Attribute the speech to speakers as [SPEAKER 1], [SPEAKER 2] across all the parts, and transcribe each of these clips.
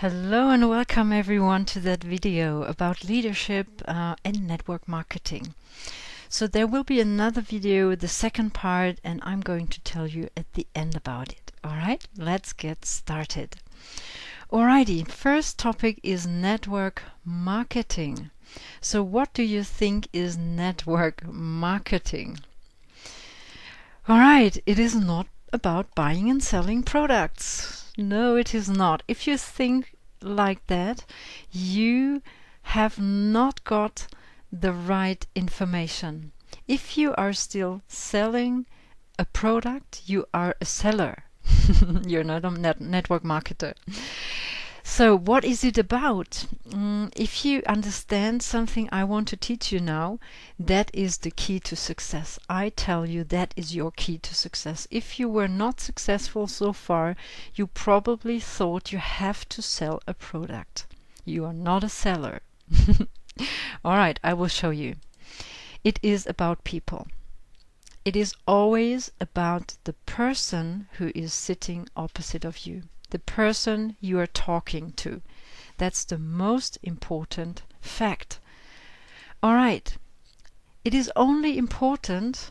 [SPEAKER 1] Hello and welcome everyone to that video about leadership and network marketing. So there will be another video, the second part, and I'm going to tell you at the end about it. Alright, let's get started. Alrighty, first topic is network marketing. So what do you think is network marketing? Alright, it is not about buying and selling products. No, it is not. If you think like that, you have not got the right information. If you are still selling a product, you are a seller. You're not a network marketer. So what is it about? If you understand something I want to teach you now, that is the key to success. I tell you that is your key to success. If you were not successful so far, you probably thought you have to sell a product. You are not a seller. Alright, I will show you. It is about people. It is always about the person who is sitting opposite of you. The person you are talking to. That's the most important fact. Alright, it is only important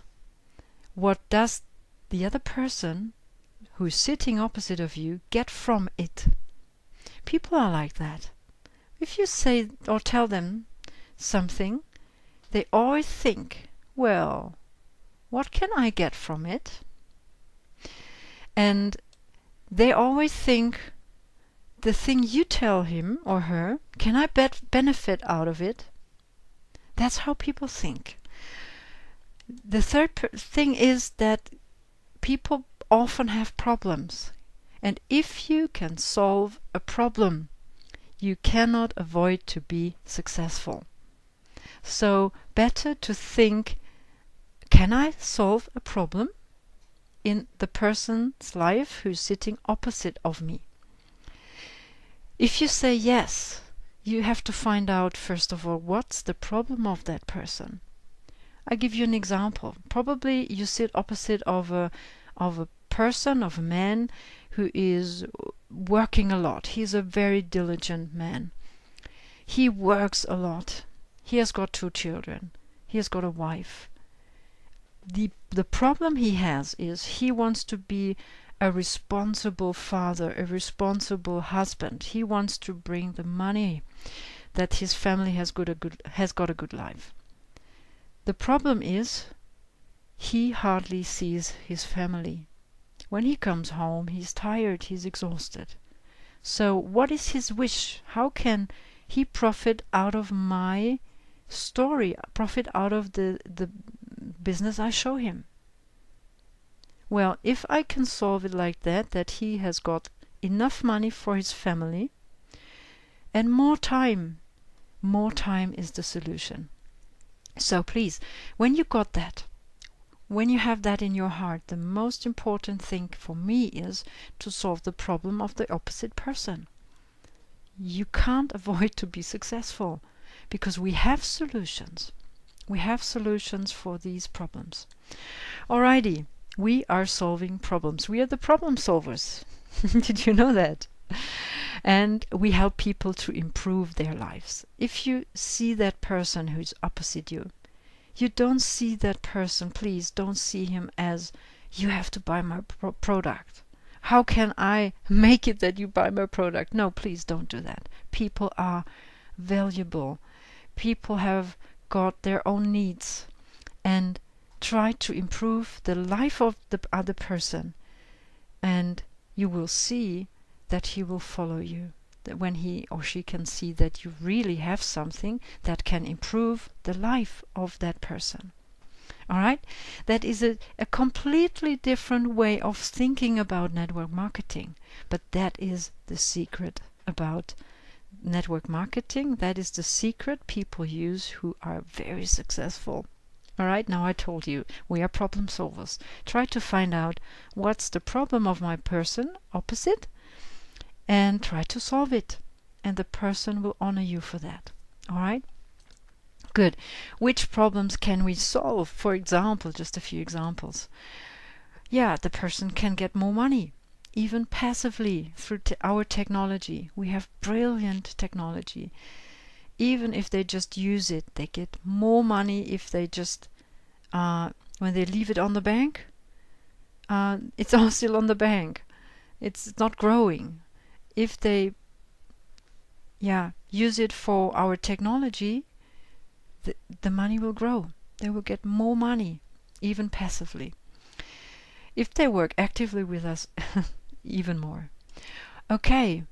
[SPEAKER 1] what does the other person who is sitting opposite of you get from it. People are like that. If you say or tell them something, they always think, well, what can I get from it? And they always think the thing you tell him or her, can I benefit out of it? That's how people think. The third thing is that people often have problems. And if you can solve a problem, you cannot avoid to be successful. So better to think, can I solve a problem in the person's life who's sitting opposite of me? If you say yes, you have to find out first of all what's the problem of that person. I give you an example. Probably you sit opposite of a person, of a man who is working a lot. He's a very diligent man. He works a lot. He has got 2 children. He has got a wife. The problem he has is he wants to be a responsible father, a responsible husband. He wants to bring the money that his family has got a good life. The problem is he hardly sees his family. When he comes home, he's tired, he's exhausted. So what is his wish? How can he profit out of my story, profit out of the business I show him? Well, if I can solve it like that he has got enough money for his family and more time is the solution. So please, when you got that, when you have that in your heart, the most important thing for me is to solve the problem of the opposite person. You can't avoid to be successful because we have solutions. We have solutions for these problems. Alrighty, we are solving problems. We are the problem solvers. Did you know that? And we help people to improve their lives. If you see that person who's opposite you, you don't see that person, please don't see him as you have to buy my product. How can I make it that you buy my product? No, please don't do that. People are valuable. People have got their own needs, and try to improve the life of the other person, and you will see that he will follow you, that when he or she can see that you really have something that can improve the life of that person. Alright, that is a completely different way of thinking about network marketing, but that is the secret about network marketing. That is the secret people use who are very successful. Alright, now I told you, we are problem solvers. Try to find out what's the problem of my person opposite and try to solve it. And the person will honor you for that. Alright? Good. Which problems can we solve? For example, just a few examples. Yeah, the person can get more money. even passively through our technology. We have brilliant technology. Even if they just use it, they get more money if they just, when they leave it on the bank, it's all still on the bank. It's not growing. If they use it for our technology, the money will grow. They will get more money, even passively. If they work actively with us, even more. Okay,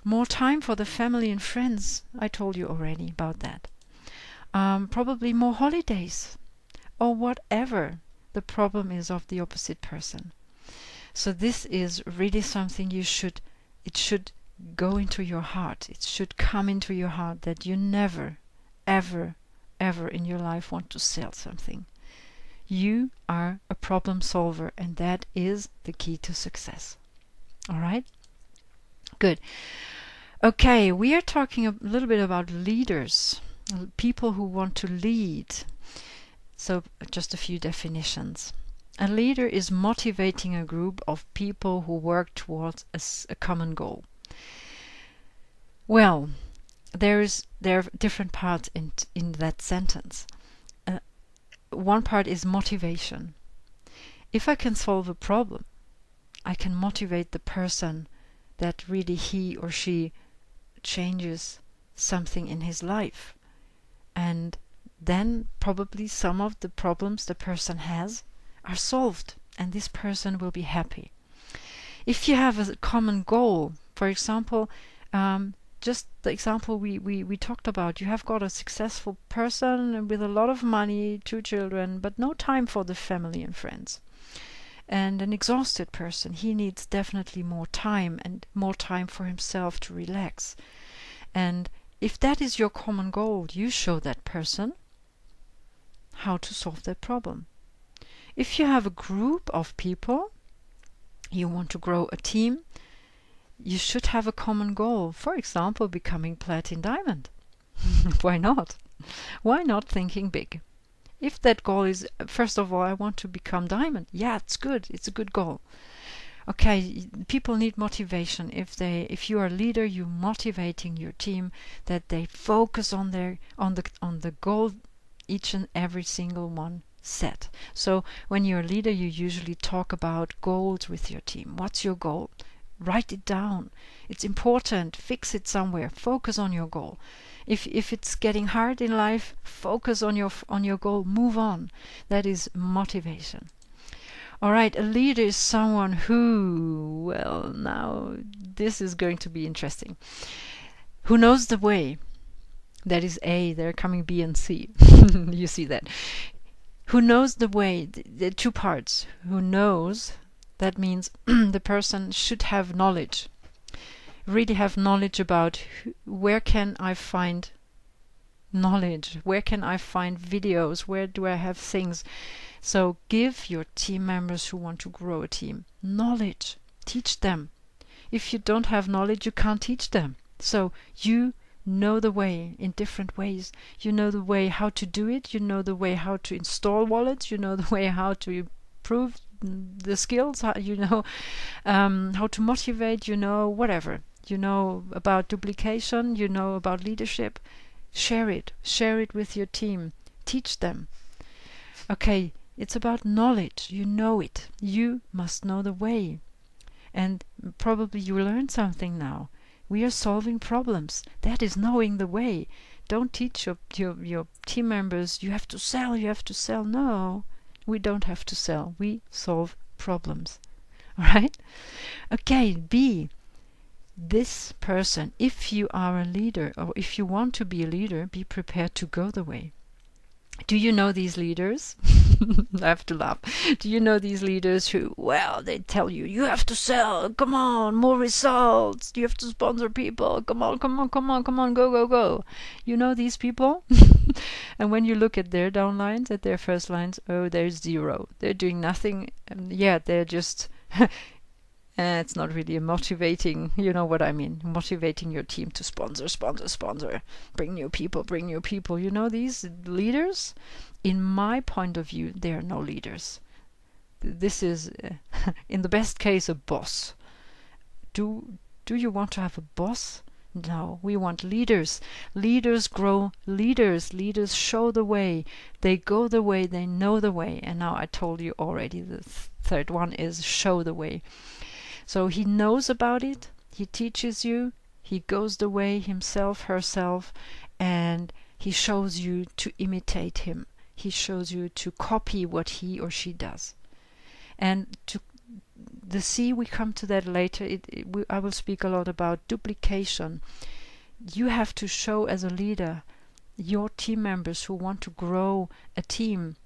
[SPEAKER 1] more time for the family and friends. I told you already about that. Probably more holidays, or whatever the problem is of the opposite person. So this is really something it should go into your heart. It should come into your heart that you never, ever, ever in your life want to sell something. You are a problem solver, and that is the key to success. All right? Good. Okay, we are talking a little bit about leaders, people who want to lead. So just a few definitions. A leader is motivating a group of people who work towards a common goal. Well, there are different parts in that sentence. One part is motivation. If I can solve a problem, I can motivate the person that really he or she changes something in his life. And then probably some of the problems the person has are solved, and this person will be happy. If you have a common goal, for example, just the example we talked about, you have got a successful person with a lot of money, 2 children, but no time for the family and friends. And an exhausted person, he needs definitely more time, and more time for himself to relax. And if that is your common goal, you show that person how to solve that problem. If you have a group of people, you want to grow a team, you should have a common goal. For example, becoming platinum diamond. Why not? Why not thinking big? If that goal is, first of all, I want to become diamond. Yeah, it's good. It's a good goal. Okay, people need motivation. If you are a leader, you're motivating your team that they focus on the goal, each and every single one set. So when you're a leader, you usually talk about goals with your team. What's your goal? Write it down. It's important. Fix it somewhere. Focus on your goal. If it's getting hard in life, focus on your goal. Move on. That is motivation. All right, a leader is someone who, well, now this is going to be interesting. Who knows the way. That is A. They're coming B and C. You see that. Who knows the way. The 2 parts. Who knows. That means the person should have knowledge. Really have knowledge about where can I find knowledge, where can I find videos, where do I have things. So give your team members who want to grow a team knowledge. Teach them. If you don't have knowledge, you can't teach them. So you know the way in different ways. You know the way how to do it. You know the way how to install wallets. You know the way how to improve the skills. You know how to motivate. You know whatever. You know about duplication. You know about leadership. Share it. Share it with your team. Teach them. Okay, it's about knowledge. You know it. You must know the way. And probably you learned something now. We are solving problems. That is knowing the way. Don't teach your team members, you have to sell, you have to sell. No, we don't have to sell. We solve problems. All right? Okay, B. This person, if you are a leader or if you want to be a leader, be prepared to go the way. Do you know these leaders? I have to laugh. Do you know these leaders who, well, they tell you, you have to sell, come on, more results, you have to sponsor people, come on, come on, come on, come on, go, go, go. You know these people? And when you look at their downlines, at their first lines, oh, there's 0. They're doing nothing. They're just... it's not really a motivating, you know what I mean, motivating your team to sponsor, bring new people. You know these leaders? In my point of view, they are no leaders. This is, in the best case, a boss. Do you want to have a boss? No, we want leaders. Leaders grow leaders. Leaders show the way. They go the way. They know the way. And now I told you already the third one is show the way. So he knows about it. He teaches you. He goes the way himself, herself, and he shows you to imitate him. He shows you to copy what he or she does. And to the C, we come to that later. I will speak a lot about duplication. You have to show as a leader your team members who want to grow a team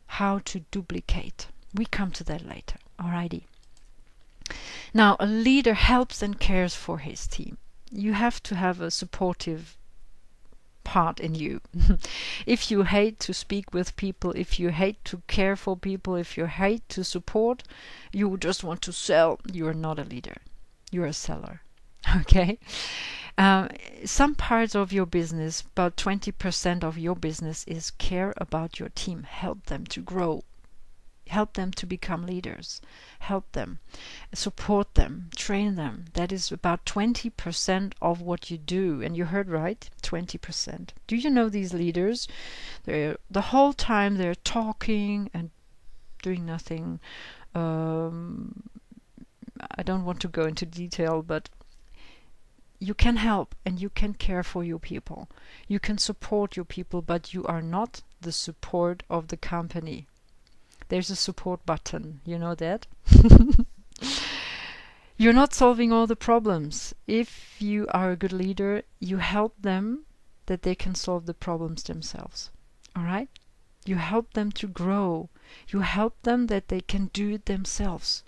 [SPEAKER 1] how to duplicate. We come to that later. Alrighty. Now, a leader helps and cares for his team. You have to have a supportive part in you. If you hate to speak with people, if you hate to care for people, if you hate to support, you just want to sell, you are not a leader. You're a seller. Okay? Some parts of your business, about 20% of your business, is care about your team, help them to grow, help them to become leaders, help them, support them, train them. That is about 20% of what you do. And you heard right, 20%. Do you know these leaders? The whole time they're talking and doing nothing. I don't want to go into detail, but you can help and you can care for your people. You can support your people, but you are not the support of the company. There's a support button, you know that? You're not solving all the problems. If you are a good leader, you help them that they can solve the problems themselves. Alright? You help them to grow. You help them that they can do it themselves.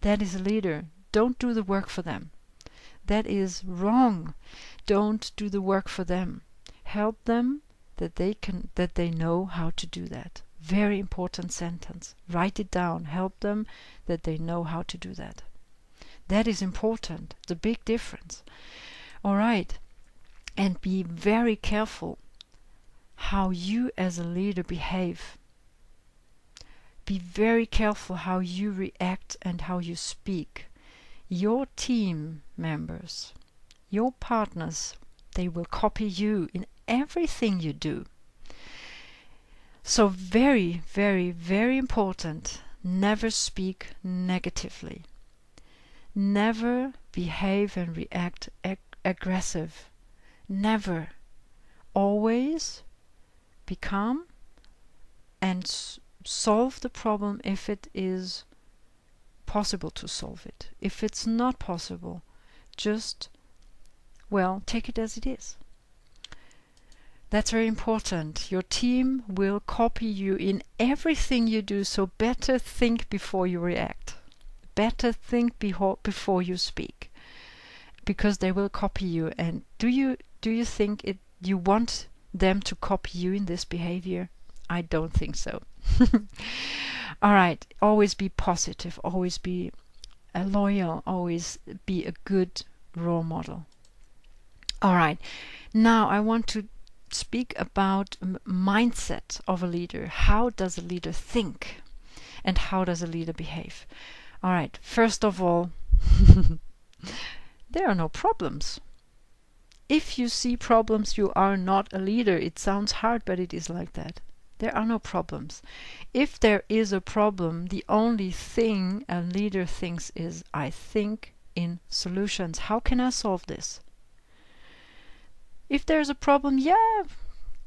[SPEAKER 1] That is a leader. Don't do the work for them. That is wrong. Don't do the work for them. Help them that they know how to do that. Very important sentence. Write it down. Help them that they know how to do that. That is important. It's a big difference. All right. And be very careful how you as a leader behave. Be very careful how you react and how you speak. Your team members, your partners, they will copy you in everything you do. So very, very, very important, never speak negatively. Never behave and react aggressive. Never. Always be calm and solve the problem if it is possible to solve it. If it's not possible, just, well, take it as it is. That's very important. Your team will copy you in everything you do, so better think before you react. Better think before you speak, because they will copy you. And do you think you want them to copy you in this behavior? I don't think so. All right, always be positive, always be loyal, always be a good role model. All right, now I want to speak about mindset of a leader. How does a leader think and how does a leader behave? All right, first of all, there are no problems. If you see problems, you are not a leader. It sounds hard, but it is like that. There are no problems. If there is a problem, the only thing a leader thinks is, I think in solutions. How can I solve this? If there's a problem, yeah,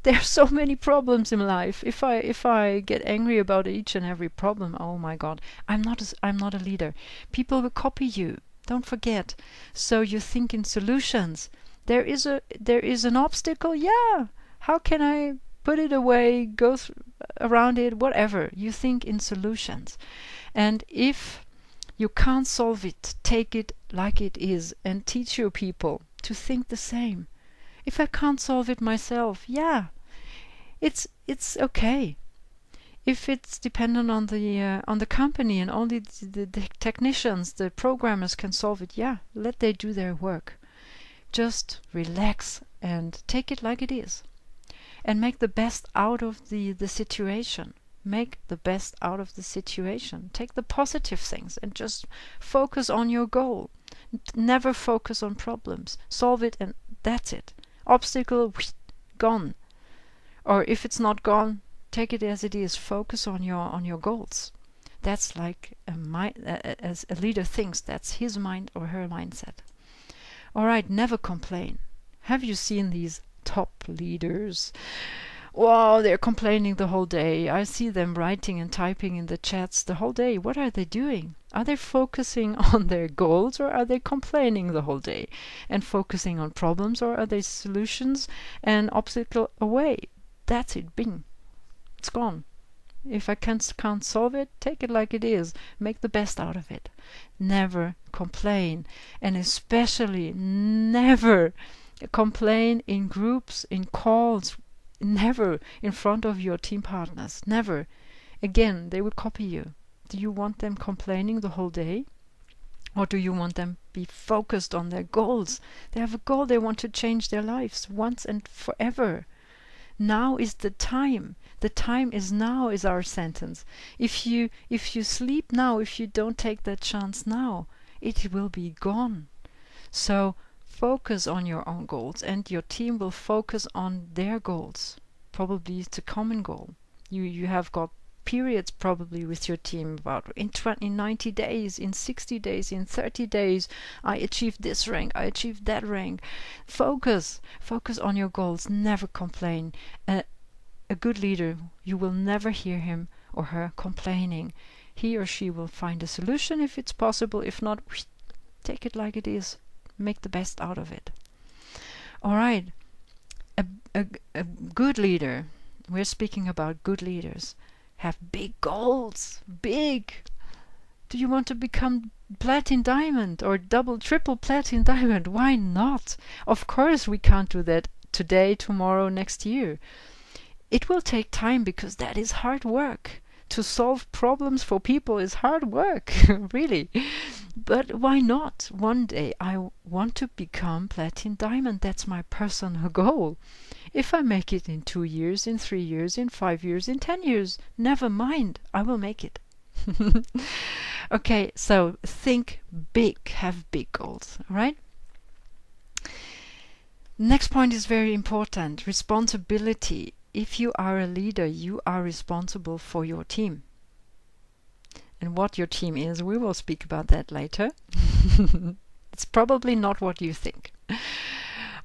[SPEAKER 1] there are so many problems in life. If I get angry about each and every problem, oh my God, I'm not a leader. People will copy you. Don't forget. So you think in solutions. There is an obstacle. Yeah. How can I put it away? Go around it. Whatever. You think in solutions. And if you can't solve it, take it like it is and teach your people to think the same. If I can't solve it myself, yeah, it's okay. If it's dependent on the company and only the technicians, the programmers can solve it, yeah, let they do their work. Just relax and take it like it is, and make the best out of the situation. Make the best out of the situation. Take the positive things and just focus on your goal. Never focus on problems. Solve it and that's it. Obstacle, gone. Or if it's not gone, take it as it is. Focus on your goals. That's like as a leader thinks. That's his mind or her mindset. All right, never complain. Have you seen these top leaders? Wow, they're complaining the whole day. I see them writing and typing in the chats the whole day. What are they doing? Are they focusing on their goals, or are they complaining the whole day and focusing on problems, or are they solutions and obstacle away? That's it. Bing. It's gone. If I can't solve it, take it like it is. Make the best out of it. Never complain. And especially never complain in groups, in calls. Never in front of your team partners. Never. Again, they will copy you. Do you want them complaining the whole day? Or do you want them be focused on their goals? They have a goal. They want to change their lives once and forever. Now is the time. The time is now is our sentence. If you sleep now, if you don't take that chance now, it will be gone. So focus on your own goals, and your team will focus on their goals. Probably it's a common goal. You have got periods probably with your team about in 90 days, in 60 days, in 30 days, I achieved this rank, I achieved that rank. Focus on your goals. Never complain. A good leader, you will never hear him or her complaining. He or she will find a solution if it's possible. If not, take it like it is. Make the best out of it. All right. A good leader, we're speaking about good leaders, have big goals. Big. Do you want to become platinum diamond or double, triple platinum diamond? Why not? Of course we can't do that today, tomorrow, next year. It will take time because that is hard work. To solve problems for people is hard work, really. But why not? One day I want to become platinum diamond. That's my personal goal. If I make it in 2 years, in 3 years, in 5 years, in 10 years, never mind. I will make it. Okay, so think big. Have big goals, right? Next point is very important. Responsibility. If you are a leader, you are responsible for your team. And what your team is, we will speak about that later. It's probably not what you think.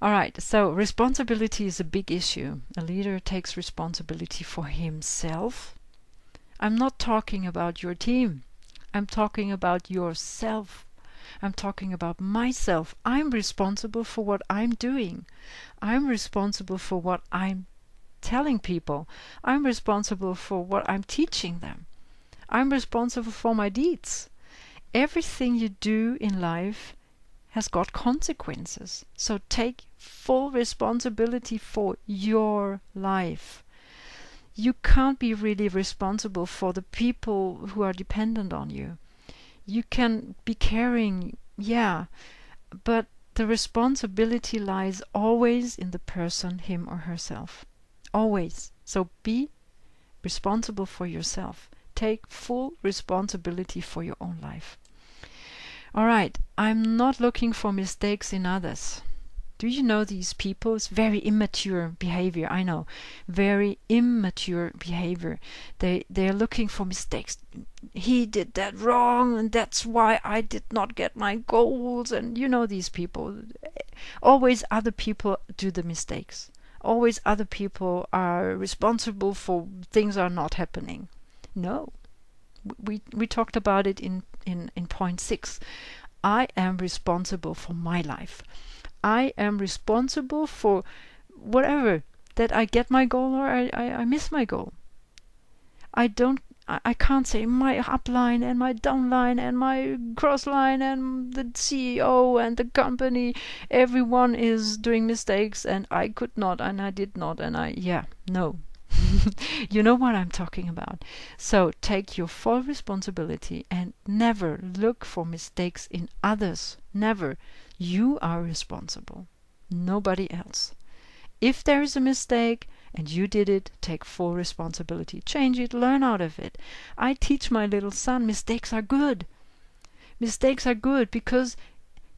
[SPEAKER 1] All right, so responsibility is a big issue. A leader takes responsibility for himself. I'm not talking about your team. I'm talking about yourself. I'm talking about myself. I'm responsible for what I'm doing. I'm responsible for what I'm telling people. I'm responsible for what I'm teaching them. I'm responsible for my deeds. Everything you do in life has got consequences. So take full responsibility for your life. You can't be really responsible for the people who are dependent on you. You can be caring, yeah, but the responsibility lies always in the person, him or herself. Always. So be responsible for yourself. Take full responsibility for your own life. All right, I'm not looking for mistakes in others. Do you know these people? It's very immature behavior, I know. Very immature behavior. They're looking for mistakes. He did that wrong, and that's why I did not get my goals. And you know these people. Always other people do the mistakes. Always other people are responsible for things are not happening. No. We talked about it in point 6. I am responsible for my life. I am responsible for whatever, that I get my goal or I miss my goal. I can't say my upline and my downline and my crossline and the CEO and the company, everyone is doing mistakes and I could not and I did not and no. You know what I'm talking about. So take your full responsibility and never look for mistakes in others. Never. You are responsible. Nobody else. If there is a mistake and you did it, take full responsibility. Change it, learn out of it. I teach my little son mistakes are good. Mistakes are good because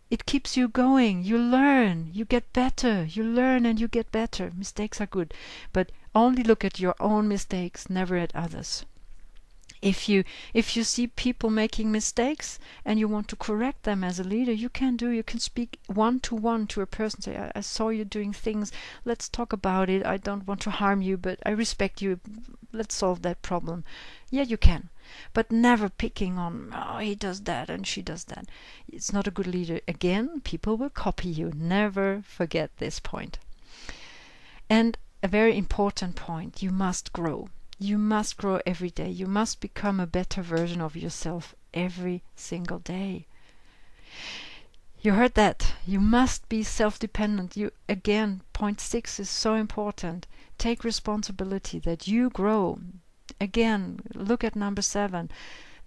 [SPEAKER 1] It keeps you going. You learn. You get better. You learn and you get better. Mistakes are good. But only look at your own mistakes, never at others. If you see people making mistakes and you want to correct them as a leader, you can speak one-to-one to a person, say, I saw you doing things, let's talk about it, I don't want to harm you, but I respect you, let's solve that problem. Yeah, you can. But never picking on, oh, he does that and she does that. It's not a good leader. Again, people will copy you. Never forget this point. And a very important point, you must grow. You must grow every day. You must become a better version of yourself every single day. You heard that. You must be self-dependent. Again, point 6 is so important. Take responsibility that you grow. Again, look at number 7.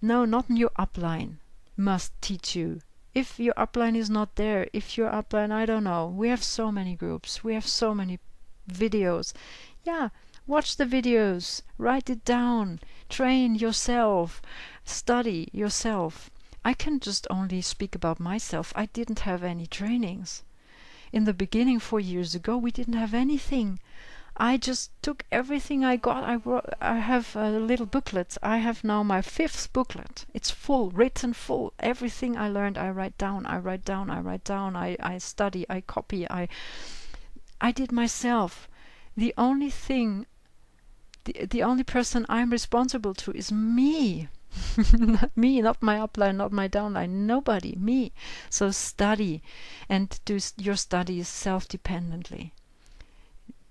[SPEAKER 1] No, not your upline must teach you. If your upline is not there, if your upline, I don't know, we have so many groups, we have so many videos. Yeah, watch the videos, write it down, train yourself, study yourself. I can just only speak about myself. I didn't have any trainings. In the beginning, 4 years ago, we didn't have anything. I just took everything I got. I have little booklets. I have now my 5th booklet. It's full, written full. Everything I learned, I write down. I study, I copy. I did myself. The only thing, the only person I'm responsible to is me. Not me, not my upline, not my downline, nobody, me. So study, and do your studies self-dependently.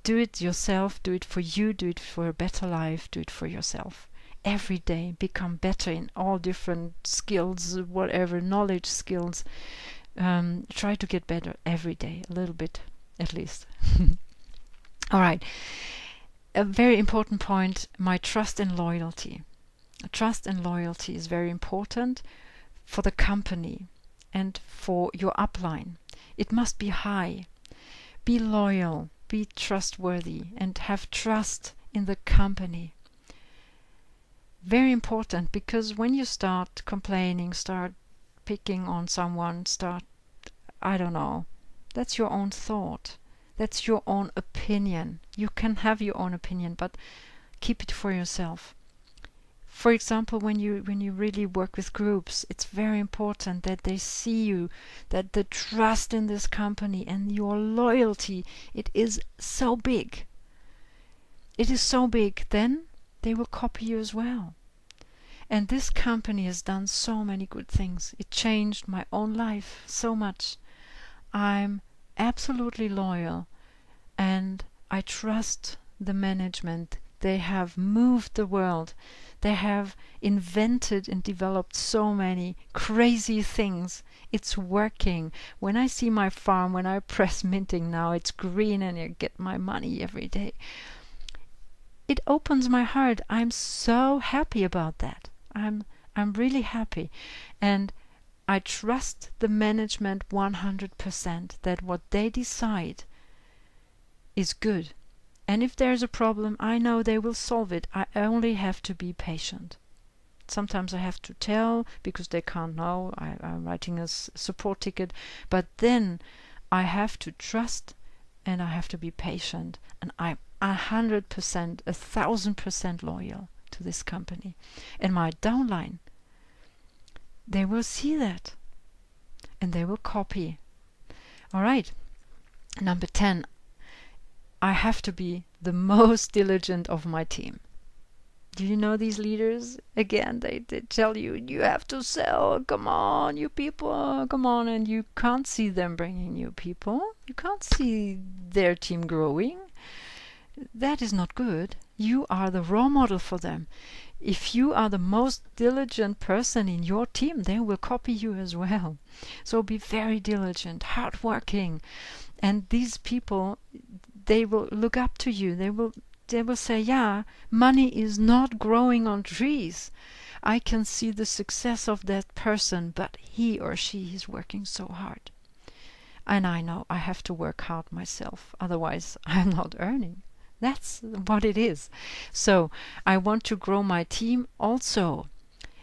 [SPEAKER 1] Do it yourself, do it for you, do it for a better life, do it for yourself. Every day become better in all different skills, whatever, knowledge skills. Try to get better every day, a little bit at least. All right. A very important point, my trust and loyalty. Trust and loyalty is very important for the company and for your upline. It must be high. Be loyal, be trustworthy, and have trust in the company. Very important, because when you start complaining, start picking on someone, I don't know, that's your own thought. That's your own opinion. You can have your own opinion, but keep it for yourself. For example, when you really work with groups, it's very important that they see you, that the trust in this company and your loyalty, it is so big. It is so big, then they will copy you as well. And this company has done so many good things. It changed my own life so much. I'm absolutely loyal, and I trust the management. They have moved the world. They have invented and developed so many crazy things. It's working. When I see my farm, when I press minting now, it's green and I get my money every day. It opens my heart. I'm so happy about that. I'm really happy. And I trust the management 100% that what they decide is good. And if there's a problem, I know they will solve it. I only have to be patient. Sometimes I have to tell because they can't know. I'm writing a support ticket. But then I have to trust and I have to be patient. And I'm 100%, 1,000% loyal to this company. And my downline, they will see that. And they will copy. All right. Number 10. I have to be the most diligent of my team. Do you know these leaders? Again, they tell you, you have to sell, come on, you people, come on, and you can't see them bringing new people. You can't see their team growing. That is not good. You are the role model for them. If you are the most diligent person in your team, they will copy you as well. So be very diligent, hardworking. And these people, they will look up to you. They will say, yeah, money is not growing on trees. I can see the success of that person, but he or she is working so hard. And I know I have to work hard myself, otherwise I'm not earning. That's what it is. So I want to grow my team also.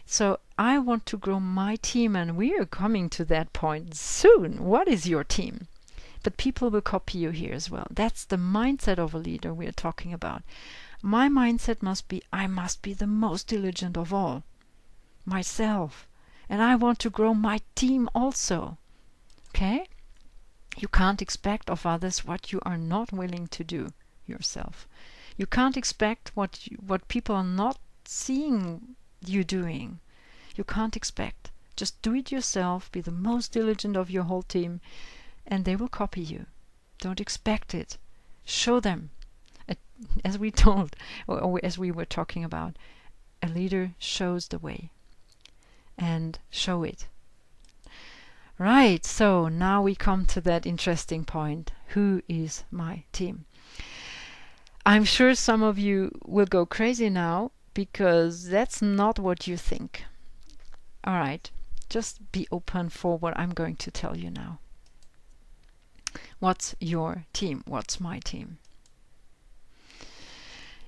[SPEAKER 1] So I want to grow my team, and we are coming to that point soon. What is your team? But people will copy you here as well. That's the mindset of a leader we are talking about. My mindset must be, I must be the most diligent of all, myself. And I want to grow my team also. Okay? You can't expect of others what you are not willing to do yourself. You can't expect what people are not seeing you doing. You can't expect. Just do it yourself, be the most diligent of your whole team, and they will copy you. Don't expect it. Show them. As we told, or as we were talking about, a leader shows the way. And show it. Right, so now we come to that interesting point. Who is my team? I'm sure some of you will go crazy now, because that's not what you think. All right, just be open for what I'm going to tell you now. What's your team? What's my team?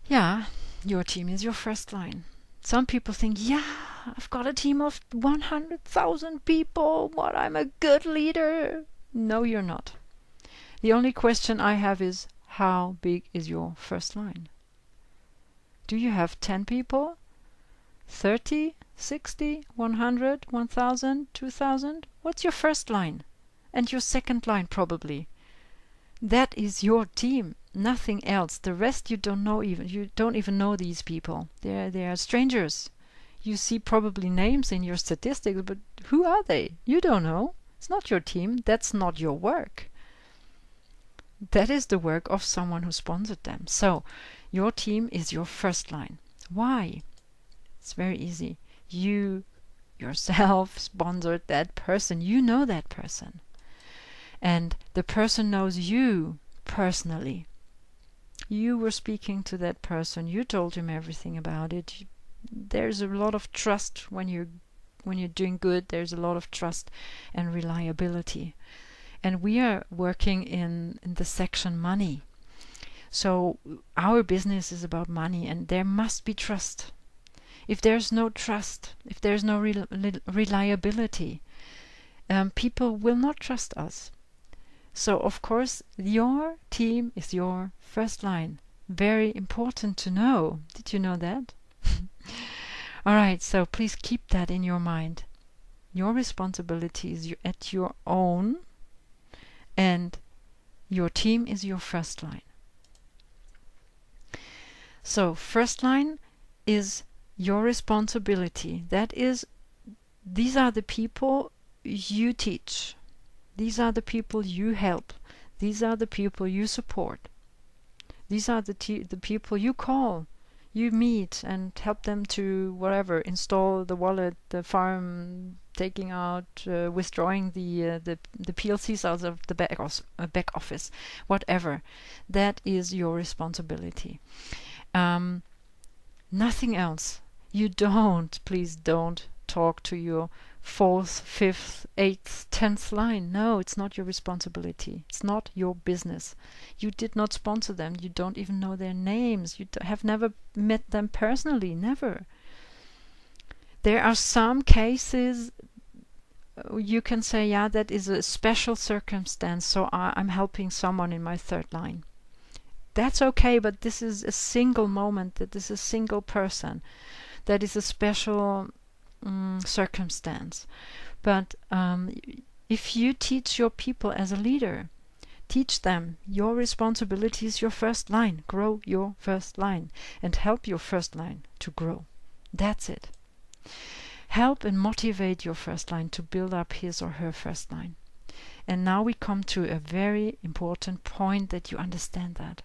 [SPEAKER 1] Yeah, your team is your first line. Some people think, yeah, I've got a team of 100,000 people. What, I'm a good leader. No, you're not. The only question I have is, how big is your first line? Do you have 10 people? 30? 60? 100? 1,000? 2,000? What's your first line? And your second line probably. That is your team, nothing else. The rest you don't know even. You don't even know these people. They are strangers. You see probably names in your statistics, but who are they? You don't know. It's not your team. That's not your work. That is the work of someone who sponsored them. So, your team is your first line. Why? It's very easy. You yourself sponsored that person. You know that person. And the person knows you personally. You were speaking to that person. You told him everything about it. There's a lot of trust when you're doing good. There's a lot of trust and reliability. And we are working in the section money. So our business is about money, and there must be trust. If there's no trust, if there's no reliability, people will not trust us. So of course your team is your first line. Very important to know. Did you know that? Alright, so please keep that in your mind. Your responsibility is at your own, and your team is your first line. So first line is your responsibility. That is, these are the people you teach. These are the people you help. These are the people you support. These are the people you call, you meet and help them to whatever, install the wallet, the farm, taking out, withdrawing the PLCs out of the back office, whatever. That is your responsibility. Nothing else. You don't, please don't talk to your 4th, 5th, 8th, 10th line. No, it's not your responsibility. It's not your business. You did not sponsor them. You don't even know their names. You have never met them personally. Never. There are some cases you can say, yeah, that is a special circumstance, so I'm helping someone in my third line. That's okay, but this is a single moment. That is a single person. That is a special circumstance. But if you teach your people as a leader, teach them your responsibility is your first line. Grow your first line and help your first line to grow. That's it. Help and motivate your first line to build up his or her first line. And now we come to a very important point, that you understand that.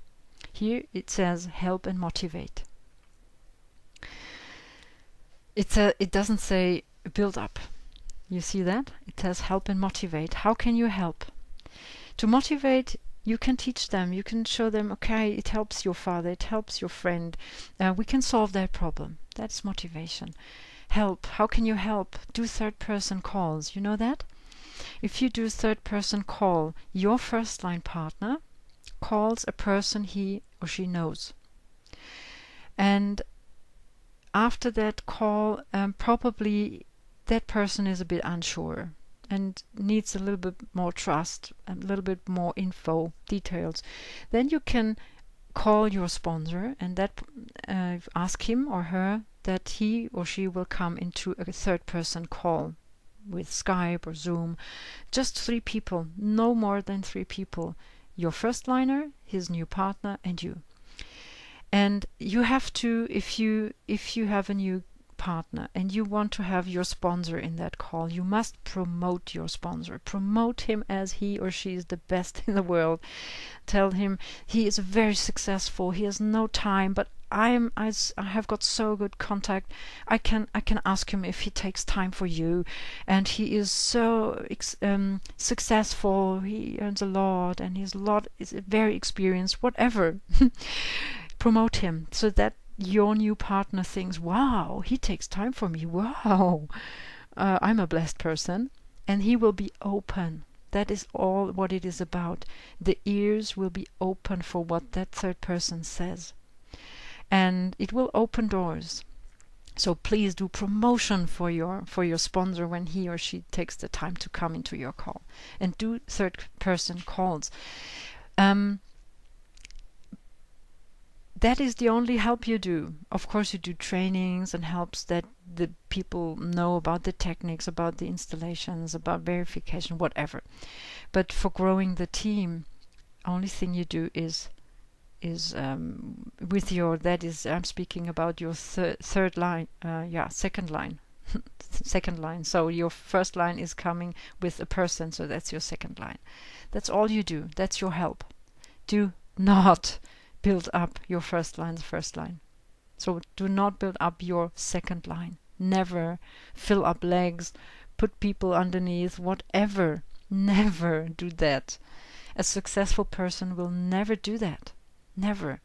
[SPEAKER 1] Here it says help and motivate. It doesn't say build up. You see that? It says help and motivate. How can you help? To motivate, you can teach them. You can show them, okay, it helps your father, it helps your friend. We can solve that problem. That's motivation. Help. How can you help? Do third-person calls. You know that? If you do third-person call, your first-line partner calls a person he or she knows. And after that call, probably that person is a bit unsure and needs a little bit more trust, a little bit more info, details, then you can call your sponsor and that ask him or her that he or she will come into a third person call with Skype or Zoom. Just 3 people, no more than 3 people. Your first liner, his new partner, and you. And you have to, if you have a new partner and you want to have your sponsor in that call, you must promote your sponsor. Promote him as he or she is the best in the world. Tell him he is very successful, he has no time, but I have got so good contact. I can ask him if he takes time for you, and he is so successful. He earns a lot, and is very experienced. Whatever, promote him so that your new partner thinks, "Wow, he takes time for me. Wow, I'm a blessed person," and he will be open. That is all what it is about. The ears will be open for what that third person says. And it will open doors. So please do promotion for your sponsor when he or she takes the time to come into your call, and do third person calls. That is the only help you do. Of course, you do trainings and helps that the people know about the techniques, about the installations, about verification, whatever. But for growing the team, only thing you do is with your, that is, I'm speaking about your third line, second line. Second line. So your first line is coming with a person, so that's your second line. That's all you do. That's your help. Do not build up your first line, the first line. So do not build up your second line. Never fill up legs, put people underneath, whatever. Never do that. A successful person will never do that. Never.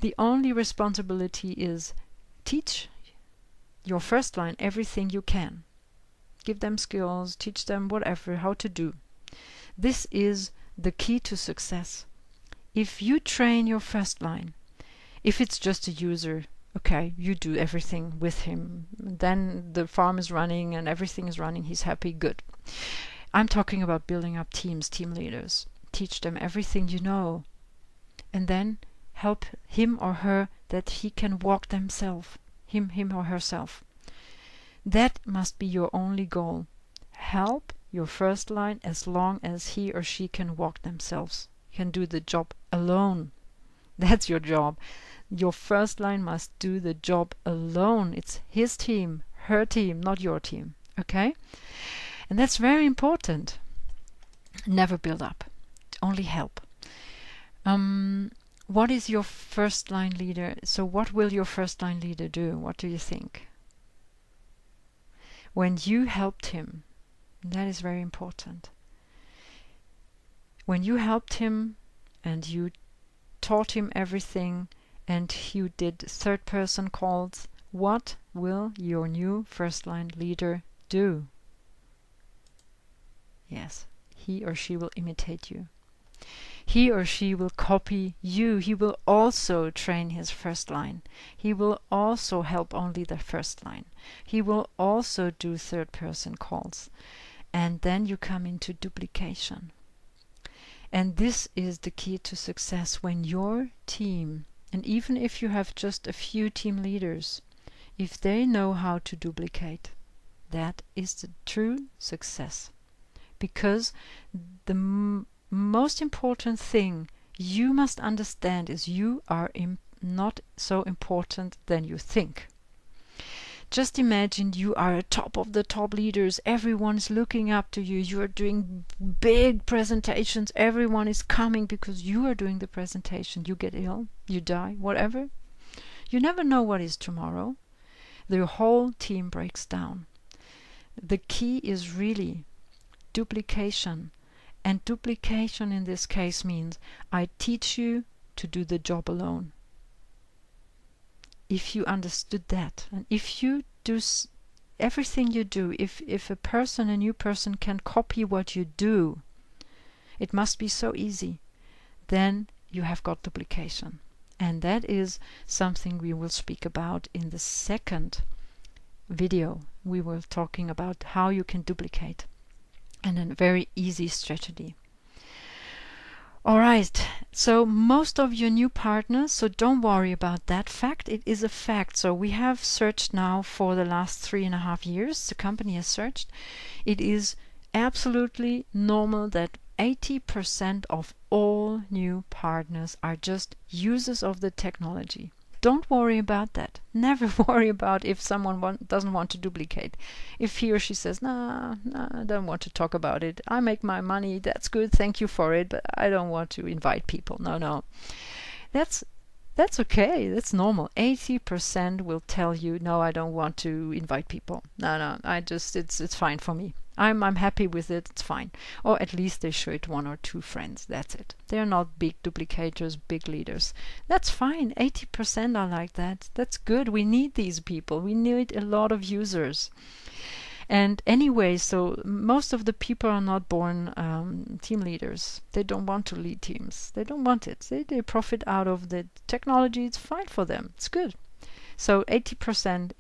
[SPEAKER 1] The only responsibility is teach your first line everything you can. Give them skills, teach them whatever, how to do. This is the key to success. If you train your first line, if it's just a user, okay, you do everything with him, then the farm is running and everything is running, he's happy, good. I'm talking about building up teams, team leaders. Teach them everything you know, and then help him or her that he can walk themselves, him or herself. That must be your only goal. Help your first line as long as he or she can walk themselves, can do the job alone. That's your job. Your first line must do the job alone. It's his team, her team, not your team. Okay? And that's very important. Never build up. Only help. What is your first line leader? So what will your first line leader do? What do you think? When you helped him, that is very important. When you helped him and you taught him everything and you did third person calls, what will your new first line leader do? Yes, he or she will imitate you. He or she will copy you. He will also train his first line. He will also help only the first line. He will also do third person calls. And then you come into duplication. And this is the key to success when your team, and even if you have just a few team leaders, if they know how to duplicate, that is the true success. Because the most important thing you must understand is you are not so important than you think. Just imagine you are a top of the top leaders. Everyone is looking up to you. You are doing big presentations. Everyone is coming because you are doing the presentation. You get ill, you die, whatever. You never know what is tomorrow. The whole team breaks down. The key is really duplication. And duplication in this case means I teach you to do the job alone. If you understood that, and if you do everything you do, if a new person can copy what you do, it must be so easy, then you have got duplication. And that is something we will speak about in the second video, we were talking about how you can duplicate, and a very easy strategy. All right, so most of your new partners, so don't worry about that fact. It is a fact. So we have searched now for the last 3.5 years. The company has searched. It is absolutely normal that 80% of all new partners are just users of the technology. Don't worry about that. Never worry about if someone doesn't want to duplicate. If he or she says, nah, I don't want to talk about it. I make my money. That's good. Thank you for it. But I don't want to invite people. No. That's okay. That's normal. 80% will tell you, no, I don't want to invite people. No, it's fine for me. I'm happy with it. It's fine. Or at least they show it 1 or 2 friends. That's it. They're not big duplicators, big leaders. That's fine. 80% are like that. That's good. We need these people. We need a lot of users. And anyway, so most of the people are not born team leaders. They don't want to lead teams. They don't want it. They profit out of the technology. It's fine for them. It's good. So 80%